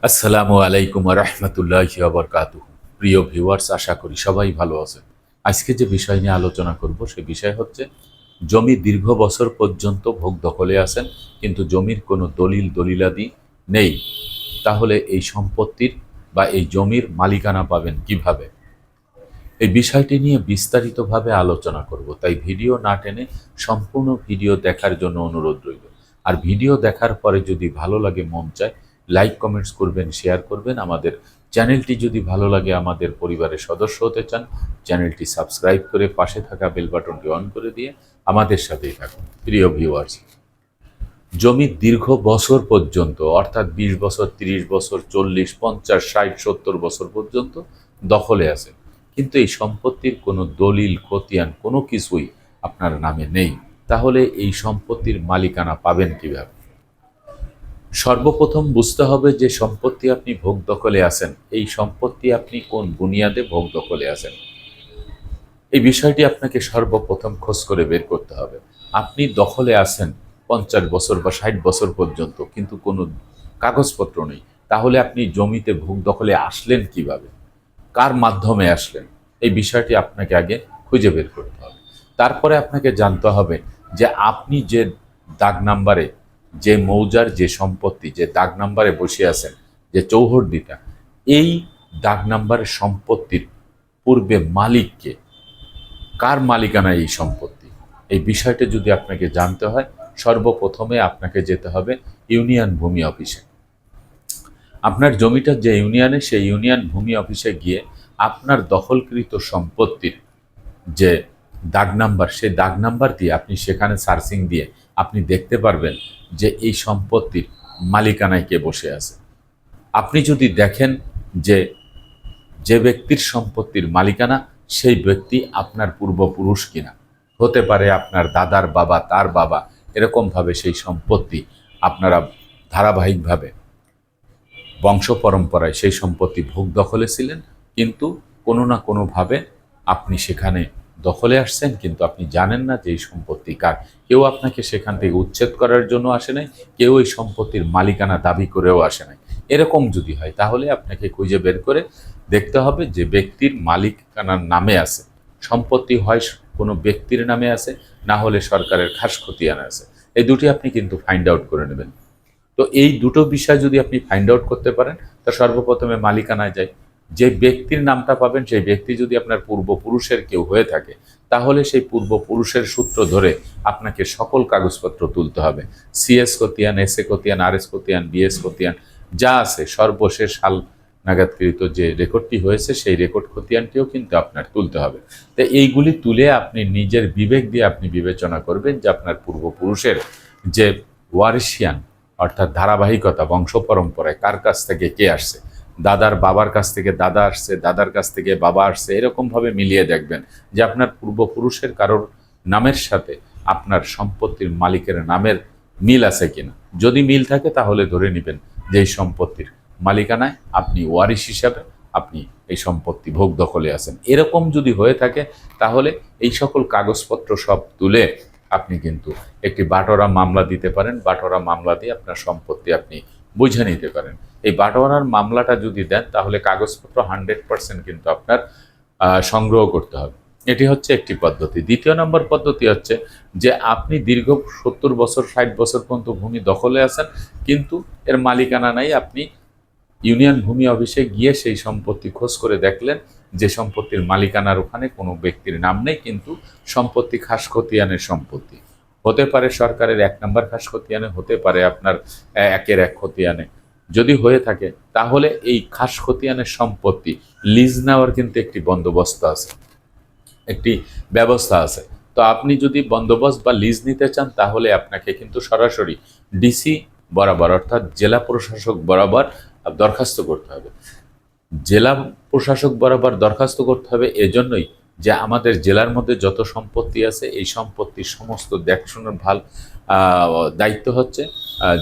আসসালামু আলাইকুম রহমতুল্লাহি ওয়া বারাকাতুহু। প্রিয় ভিউয়ার্স, আশা করি সবাই ভালো আছেন। আজকে যে বিষয় নিয়ে আলোচনা করব সে বিষয় হচ্ছে জমি দীর্ঘ বছর পর্যন্ত ভোগ দখলে আছেন, কিন্তু জমির কোনো দলিল দলিলাদি নেই। তাহলে এই সম্পত্তির বা এই জমির মালিকানা পাবেন কিভাবে? এই বিষয়টি নিয়ে বিস্তারিতভাবে আলোচনা করব, তাই ভিডিও না টেনে সম্পূর্ণ ভিডিও দেখার জন্য অনুরোধ রইল। আর ভিডিও দেখার পরে যদি ভালো লাগে, মন চায়, লাইক কমেন্টস করবেন, শেয়ার করবেন। আমাদের চ্যানেলটি যদি ভালো লাগে, আমাদের পরিবারের সদস্য হতে চান, চ্যানেলটি সাবস্ক্রাইব করে পাশে থাকা বেল বাটনটি অন করে দিয়ে আমাদের সাথেই থাকুন। প্রিয় ভিউয়ার্স, জমি দীর্ঘ বছর পর্যন্ত, অর্থাৎ 20 বছর, 30 বছর, 40, 50, 60, 70 বছর পর্যন্ত দখলে আছে, কিন্তু এই সম্পত্তির কোনো দলিল খতিয়ান কোনো কিছুই আপনার নামে নেই। তাহলে এই সম্পত্তির মালিকানা পাবেন কিভাবে? সর্বপ্রথম বুঝতে হবে যে সম্পত্তি আপনি ভোগ দখলে আছেন, এই সম্পত্তি আপনি কোন বুনিয়াদে ভোগ দখলে আছেন, এই বিষয়টি আপনাকে সর্বপ্রথম খোঁজ করে বের করতে হবে। আপনি দখলে আছেন 50 বছর বা 60 বছর পর্যন্ত, কিন্তু কোনো কাগজপত্র নেই। তাহলে আপনি জমিতে ভোগ দখলে আসলেন কিভাবে? কার মাধ্যমে আসলেন? এই বিষয়টি আপনাকে আগে খুঁজে বের করতে হবে। তারপরে আপনাকে জানতে হবে যে আপনি যে দাগ নাম্বারে, যে মৌজার যে সম্পত্তি, যে দাগ নাম্বারে বসে আছেন, যে চৌহদ্দিটা, এই দাগ নাম্বারের সম্পত্তির পূর্বে মালিককে, কার মালিকানা এই সম্পত্তি, এই বিষয়টা যদি আপনাকে জানতে হয়, সর্বপ্রথমে আপনাকে যেতে হবে ইউনিয়ন ভূমি অফিসে। আপনার জমিটা যে ইউনিয়নে, সেই ইউনিয়ন ভূমি অফিসে গিয়ে আপনার দখলকৃত সম্পত্তির যে দাগ নাম্বার, সেই দাগ নাম্বার দিয়ে আপনি সেখানে সার্চিং দিয়ে আপনি দেখতে পারবেন যে এই সম্পত্তির মালিকানায় কে বসে আছে। আপনি যদি দেখেন যে যে ব্যক্তির সম্পত্তির মালিকানা, সেই ব্যক্তি আপনার পূর্বপুরুষ কিনা, হতে পারে আপনার দাদার বাবা, তার বাবা, এরকমভাবে সেই সম্পত্তি আপনারা ধারাবাহিকভাবে বংশ পরম্পরায় সেই সম্পত্তি ভোগ দখলে ছিলেন, কিন্তু কোনো না কোনোভাবে আপনি সেখানে দখলে আসছেন, কিন্তু আপনি জানেন না যে এই সম্পত্তি কার। কেউ আপনাকে সেখান থেকে উচ্ছেদ করার জন্য আসে নাই, কেউ এই সম্পত্তির মালিকানা দাবি করেও আসে নাই। এরকম যদি হয়, তাহলে আপনাকে খুঁজে বের করে দেখতে হবে যে ব্যক্তির মালিকানার নামে আছে সম্পত্তি, হয় কোনো ব্যক্তির নামে আছে, না হলে সরকারের খাস খতিয়ানে আছে। এই দুটি আপনি কিন্তু ফাইন্ড আউট করে নেবেন। তো এই দুটো বিষয় যদি আপনি ফাইন্ড আউট করতে পারেন, তো সর্বপ্রথমে মালিকানায় যায়। যে ব্যক্তির নামটা পাবেন, সেই ব্যক্তি যদি আপনার পূর্বপুরুষের কেউ হয়ে থাকে, তাহলে সেই পূর্বপুরুষের সূত্র ধরে আপনাকে সকল কাগজপত্র তুলতে হবে। সিএস খতিয়ান, এসএ খতিয়ান, আরএস খতিয়ান, বিএস খতিয়ান যা আছে, সর্বশেষ হাল নাগাদকৃত যে রেকর্ডটি হয়েছে, সেই রেকর্ড খতিয়ানটিও কিন্তু আপনার তুলতে হবে। তো এইগুলি তুলে আপনি নিজের বিবেক দিয়ে আপনি বিবেচনা করবেন যে আপনার পূর্বপুরুষের যে ওয়ারিশিয়ান, অর্থাৎ ধারাবাহিকতা, বংশ পরম্পরায় কার কাছ থেকে কে আসছে, দাদার বাবার কাছ থেকে দাদা আসছে, দাদার কাছ থেকে বাবা আসছে, এরকমভাবে মিলিয়ে দেখবেন যে আপনার পূর্বপুরুষের কারোর নামের সাথে আপনার সম্পত্তির মালিকের নামের মিল আছে কিনা। যদি মিল থাকে, তাহলে ধরে নেবেন যে এই সম্পত্তির মালিকানায় আপনি ওয়ারিশ হিসাবে আপনি এই সম্পত্তি ভোগ দখলে আছেন। এরকম যদি হয়ে থাকে, তাহলে এই সকল কাগজপত্র সব তুলে আপনি কিন্তু একটি বাটোয়ারা মামলা দিতে পারেন। বাটোয়ারা মামলা দিয়ে আপনার সম্পত্তি আপনি বুঝে নিতে পারেন। এই বাটোয়ারার মামলাটা যদি দেন, তাহলে কাগজপত্র 100% কিন্তু আপনার সংগ্রহ করতে হবে। এটি হচ্ছে একটি পদ্ধতি। দ্বিতীয় নম্বর পদ্ধতি হচ্ছে যে আপনি দীর্ঘ 70 বছর, 60 বছর পর্যন্ত ভূমি দখলে আছেন, কিন্তু এর মালিকানা নাই। আপনি ইউনিয়ন ভূমি অফিসে গিয়ে সেই সম্পত্তি খোঁজ করে দেখলেন যে সম্পত্তির মালিকানার ওখানে কোনো ব্যক্তির নাম নেই, কিন্তু সম্পত্তি খাস খতিয়ানের সম্পত্তি। হতে পারে সরকারের 1 নম্বর খাস খতিয়ানে, হতে পারে আপনার 1-এর 1 খতিয়ানে। যদি হয়ে থাকে, তাহলে এই খাস খতিয়ানের সম্পত্তি লিজ নেওয়ার কিন্তু একটি বন্দোবস্ত আছে, একটি ব্যবস্থা আছে। তো আপনি যদি বন্দোবস্ত বা লিজ নিতে চান, তাহলে আপনাকে কিন্তু সরাসরি ডিসি বরাবর, অর্থাৎ জেলা প্রশাসক বরাবর দরখাস্ত করতে হবে। জেলা প্রশাসক বরাবর দরখাস্ত করতে হবে এজন্যই যে আমাদের জেলার মধ্যে যত সম্পত্তি আছে, এই সম্পত্তির সমস্ত দেখাশোনার দায়িত্ব হচ্ছে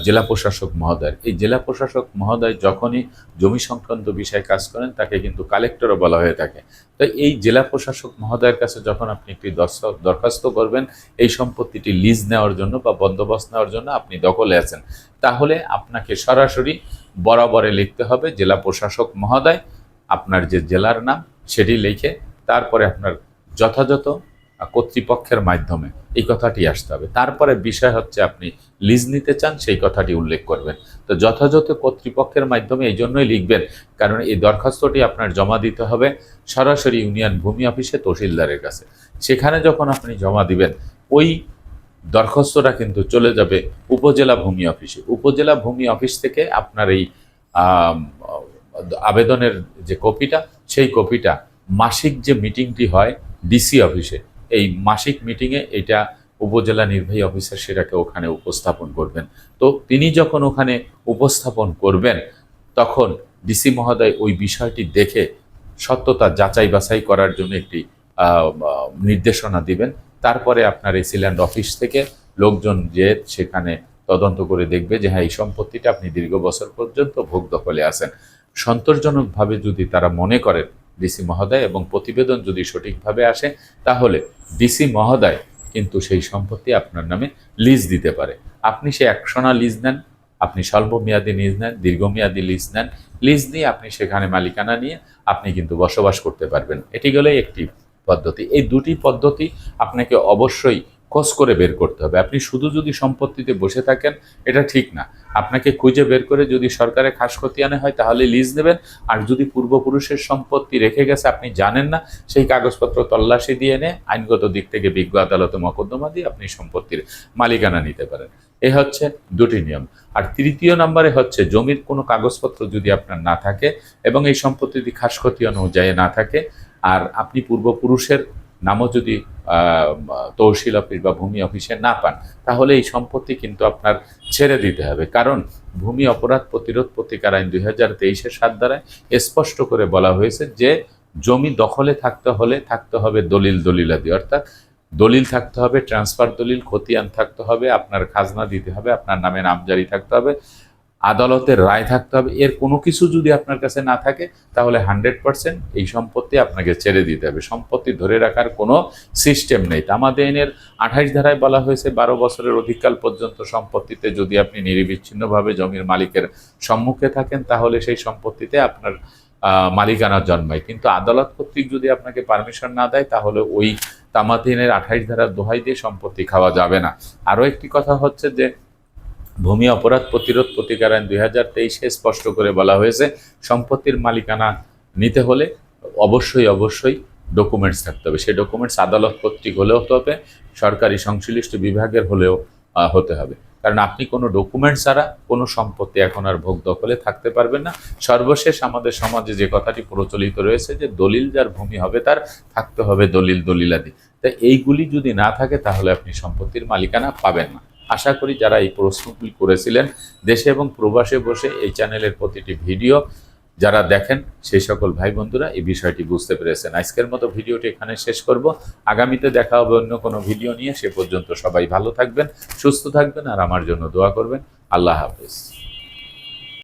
জেলা প্রশাসক মহোদয়ের। এই জেলা প্রশাসক মহোদয় যখনই জমি সংক্রান্ত বিষয়ে কাজ করেন, তাকে কিন্তু কালেক্টরও বলা হয়ে থাকে। তো এই জেলা প্রশাসক মহোদয়ের কাছে যখন আপনি একটি দরখাস্ত করবেন এই সম্পত্তিটি লিজ নেওয়ার জন্য বা বন্দোবস্ত নেওয়ার জন্য, আপনি দখলে আছেন, তাহলে আপনাকে সরাসরি বরাবরে লিখতে হবে জেলা প্রশাসক মহোদয়, আপনার যে জেলার নাম সেটি লিখে তারপরে আপনার যথাযথ কর্তৃপক্ষের মাধ্যমে এই কথাটি আসতে হবে। তারপরে বিষয় হচ্ছে আপনি লিজ নিতে চান সেই কথাটি উল্লেখ করবেন। তো যথাযথ কর্তৃপক্ষের মাধ্যমে এই জন্যই লিখবেন, কারণ এই দরখাস্তটি আপনার জমা দিতে হবে সরাসরি ইউনিয়ন ভূমি অফিসে তহসিলদারের কাছে। সেখানে যখন আপনি জমা দিবেন ওই দরখাস্তটা কিন্তু চলে যাবে উপজেলা ভূমি অফিসে। উপজেলা ভূমি অফিস থেকে আপনার এই আম, আবেদনের যে কপিটা, সেই কপিটা মাসিক যে মিটিংটি হয় ডিসি অফিসে, এই মাসিক মিটিংয়ে এটা উপজেলা নির্বাহী অফিসার সেটাকে ওখানে উপস্থাপন করবেন। তো তিনি যখন ওখানে উপস্থাপন করবেন তখন ডিসি মহোদয় ওই বিষয়টি দেখে সত্যতা যাচাই বাছাই করার জন্য একটি নির্দেশনা দিবেন। তারপরে আপনার এই সিল্যান্ড অফিস থেকে লোকজন যে সেখানে তদন্ত করে দেখবে যে হ্যাঁ এই সম্পত্তিটা আপনি দীর্ঘ বছর পর্যন্ত ভোগ দখলে আছেন। সন্তোষজনকভাবে যদি তারা মনে করেন ডিসি মহোদয় এবং প্রতিবেদন যদি সঠিকভাবে আসে, তাহলে ডিসি মহোদয় কিন্তু সেই সম্পত্তি আপনার নামে লিজ দিতে পারে। আপনি সে একশোনা লিজ নেন, আপনি স্বল্পমেয়াদী লিজ নেন, দীর্ঘমেয়াদী লিজ নেন, লিজ নিয়ে আপনি সেখানে মালিকানা নিয়ে আপনি কিন্তু বসবাস করতে পারবেন। এটি গেলেই একটি পদ্ধতি। এই দুটি পদ্ধতি আপনাকে অবশ্যই খোঁজ করে বের করতে হবে। আপনি শুধু যদি সম্পত্তিতে বসে থাকেন এটা ঠিক না, আপনাকে খুঁজে বের করে যদি সরকারের খাস খতিয়ানে হয় তাহলে লিজ নেবেন। আর যদি পূর্বপুরুষের সম্পত্তি রেখে গেছে আপনি জানেন না, সেই কাগজপত্র তল্লাশি দিয়ে এনে আইনগত দিক থেকে বিজ্ঞ আদালতে মকদ্দমা দিয়ে আপনি সম্পত্তির মালিকানা নিতে পারেন। এ হচ্ছে দুটি নিয়ম। আর তৃতীয় নম্বরে হচ্ছে জমির কোনো কাগজপত্র যদি আপনার না থাকে এবং এই সম্পত্তিটি খাস খতিয়ান অনুযায়ী না থাকে, আর আপনি পূর্বপুরুষের নামও যদি তহসিল অফিস বা ভূমি অফিসে না পান, তাহলে এই সম্পত্তি কিন্তু আপনার ছেড়ে দিতে হবে। কারণ ভূমি অপরাধ প্রতিরোধ প্রতিকার আইন 2023-এর 7 ধারায় স্পষ্ট করে বলা হয়েছে যে জমি দখলে থাকতে হবে দলিল দলিলাদি, অর্থাৎ দলিল থাকতে হবে, ট্রান্সফার দলিল, খতিয়ান থাকতে হবে, আপনার খাজনা দিতে হবে, আপনার নামে নামজারি থাকতে হবে, আদালতের রায় থাকতে হবে। এর কোনো কিছু যদি আপনার কাছে না থাকে তাহলে 100% এই সম্পত্তি আপনাকে ছেড়ে দিতে হবে। সম্পত্তি ধরে রাখার কোনো সিস্টেম নেই। তামাদি আইনের 28 ধারায় বলা হয়েছে 12 বছরের অধিককাল পর্যন্ত সম্পত্তিতে যদি আপনি নিরবিচ্ছিন্নভাবে জমির মালিকের সম্মুখে থাকেন তাহলে সেই সম্পত্তিতে আপনার মালিকানা জন্মায়। কিন্তু আদালত কর্তৃক যদি আপনাকে পারমিশন না দেয় তাহলে ওই তামাদি আইনের 28 ধারার দোহাই দিয়ে সম্পত্তি খাওয়া যাবে না। আরও একটি কথা হচ্ছে যে ভূমি অপরাধ প্রতিরোধ প্রতিকার আইন 2023-এ স্পষ্ট করে বলা হয়েছে সম্পত্তির মালিকানা নিতে হলে অবশ্যই ডকুমেন্টস থাকতে হবে। সেই ডকুমেন্টস আদালত কর্তৃক হলেও হতে হবে, সরকারি সংশ্লিষ্ট বিভাগের হলেও হতে হবে। কারণ আপনি কোনো ডকুমেন্টস ছাড়া কোনো সম্পত্তি এখন আর ভোগ দখলে থাকতে পারবেন না। সর্বশেষ আমাদের সমাজে যে কথাটি প্রচলিত রয়েছে যে দলিল যার ভূমি হবে তার থাকতে হবে দলিল দলিলাদি। তাই এইগুলি যদি না থাকে তাহলে আপনি সম্পত্তির মালিকানা পাবেন না। আশা করি যারা এই প্রশ্নগুলি করেছিলেন দেশে এবং প্রবাসে বসে এই চ্যানেলের প্রতিটি ভিডিও যারা দেখেন সেই সকল ভাই বন্ধুরা এই বিষয়টি বুঝতে পেরেছেন। আজকের মতো ভিডিওটি এখানে শেষ করব। আগামীতে দেখা হবে অন্য কোনো ভিডিও নিয়ে। সে পর্যন্ত সবাই ভালো থাকবেন, সুস্থ থাকবেন আর আমার জন্য দোয়া করবেন। আল্লাহ হাফেজ।